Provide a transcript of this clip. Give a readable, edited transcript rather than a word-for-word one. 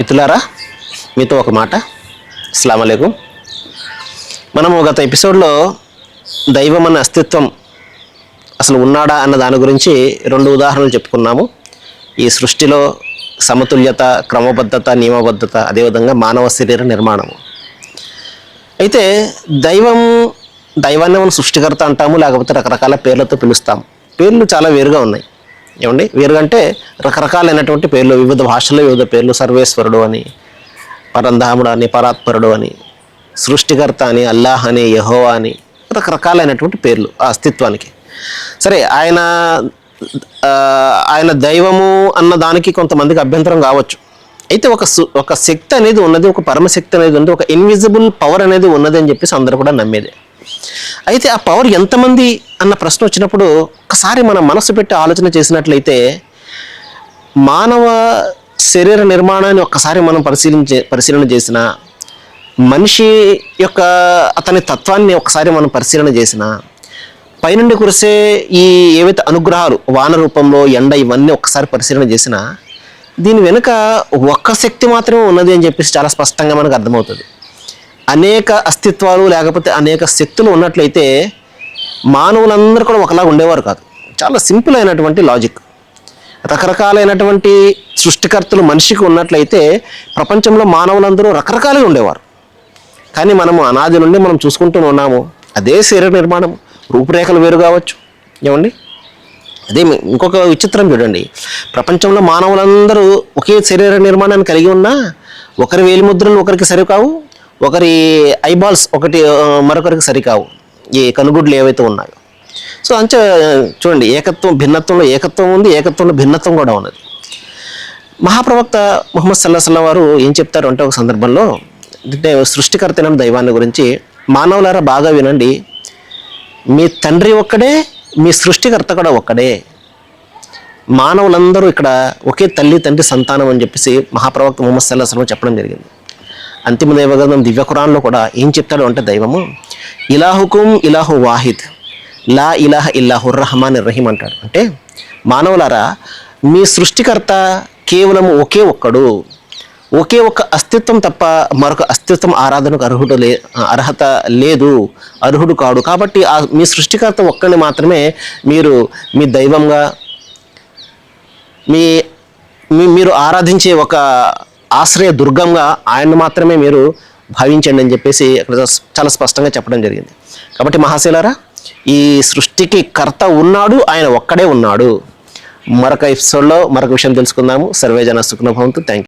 మిత్రులారా, మీతో ఒక మాట. అస్సలాము అలైకుం. మనము గత ఎపిసోడ్లో దైవం అన్న అస్తిత్వం అసలు ఉన్నాడా అన్న దాని గురించి 2 ఉదాహరణలు చెప్పుకున్నాము. ఈ సృష్టిలో సమతుల్యత, క్రమబద్ధత, నియమబద్ధత, అదేవిధంగా మానవ శరీర నిర్మాణము. అయితే దైవాన్ని మనం సృష్టికర్త అంటాము, లేకపోతే రకరకాల పేర్లతో పిలుస్తాము. పేర్లు చాలా వేరుగా ఉన్నాయి. ఏమండి, వేరుగా అంటే రకరకాలైనటువంటి పేర్లు, వివిధ భాషల్లో వివిధ పేర్లు. సర్వేశ్వరుడు అని, పరంధాముడు అని, పరాత్పరుడు అని, సృష్టికర్త అని, అల్లాహ్ అని, యెహోవా అని, రకరకాలైనటువంటి పేర్లు ఆ అస్తిత్వానికి. సరే, ఆయన దైవము అన్న దానికి కొంతమందికి అభ్యంతరం కావచ్చు. అయితే ఒక శక్తి అనేది ఉన్నది, ఒక పరమశక్తి అనేది ఉంది, ఒక ఇన్విజిబుల్ పవర్ అనేది ఉన్నది అని చెప్పేసి అందరూ కూడా నమ్మేదే. అయితే ఆ పవర్ ఎంతమంది అన్న ప్రశ్న వచ్చినప్పుడు ఒకసారి మనం మనసు పెట్టి ఆలోచన చేసినట్లయితే మానవ శరీర నిర్మాణాన్ని ఒక్కసారి మనం పరిశీలన చేసిన, మనిషి యొక్క అతని తత్వాన్ని ఒకసారి మనం పరిశీలన చేసిన, పైనుండి కురిసే ఈ ఏవైతే అనుగ్రహాలు, వాన రూపంలో ఎండ, ఇవన్నీ ఒక్కసారి పరిశీలన చేసిన, దీని వెనుక ఒక్క శక్తి మాత్రమే ఉన్నది అని చెప్పేసి చాలా స్పష్టంగా మనకు అర్థమవుతుంది. అనేక అస్తిత్వాలు లేకపోతే అనేక శక్తులు ఉన్నట్లయితే మానవులందరూ కూడా ఒకలా ఉండేవారు కాదు. చాలా సింపుల్ అయినటువంటి లాజిక్. రకరకాలైనటువంటి సృష్టికర్తలు మనిషికి ఉన్నట్లయితే ప్రపంచంలో మానవులందరూ రకరకాలుగా ఉండేవారు. కానీ మనము అనాది నుండి మనం చూసుకుంటూ ఉన్నాము. అదే శరీర నిర్మాణం, రూపురేఖలు వేరు కావచ్చు. ఏమండి, అదే ఇంకొక విచిత్రం చూడండి. ప్రపంచంలో మానవులందరూ ఒకే శరీర నిర్మాణాన్ని కలిగి ఉన్నా ఒకరి వేలిముద్రలు ఒకరికి సరికావు, ఒకరి ఐబాల్స్ మరొకరికి సరికావు, ఈ కనుగుడ్లు ఏవైతే ఉన్నాయో. సో అంచే చూడండి, భిన్నత్వంలో ఏకత్వం ఉంది, ఏకత్వంలో భిన్నత్వం కూడా ఉన్నది. మహాప్రవక్త ముహమ్మద్ సల్లల్లాహు అలైహి వసల్లం వారు ఏం చెప్తారు అంటే, ఒక సందర్భంలో అంటే సృష్టికర్తైన దైవాన్ని గురించి, మానవులారా బాగా వినండి, మీ తండ్రి ఒక్కడే, మీ సృష్టికర్త కూడా ఒక్కడే. మానవులందరూ ఇక్కడ ఒకే తల్లి తండ్రి సంతానం అని చెప్పేసి మహాప్రవక్త ముహమ్మద్ సల్లల్లాహు అలైహి వసల్లం చెప్పడం జరిగింది. అంతిమ దైవగ్రంథం దివ్య ఖురాన్లో కూడా ఏం చెప్తాడు అంటే, దైవము ఇలాహుకుం ఇలాహు వాహిద్ లా ఇలాహ ఇల్లాహుర్ రహమాన్ రహీం అంటాడు. అంటే మానవులారా, మీ సృష్టికర్త కేవలం ఒకే ఒక్క అస్తిత్వం తప్ప మరొక అస్తిత్వం ఆరాధనకు అర్హత లేదు, అర్హుడు కాడు. కాబట్టి మీ సృష్టికర్త ఒక్కడిని మాత్రమే మీరు మీ దైవంగా, మీరు ఆరాధించే ఒక ఆశ్రయ దుర్గంగా ఆయన్ని మాత్రమే మీరు భావించండి అని చెప్పేసి అక్కడ చాలా స్పష్టంగా చెప్పడం జరిగింది. కాబట్టి మహాశీలారా, ఈ సృష్టికి కర్త ఉన్నాడు, ఆయన ఒక్కడే ఉన్నాడు. మరొక ఎపిసోడ్లో మరొక విషయం తెలుసుకుందాము. సర్వేజన సుఖినో భవంతు. Thank you.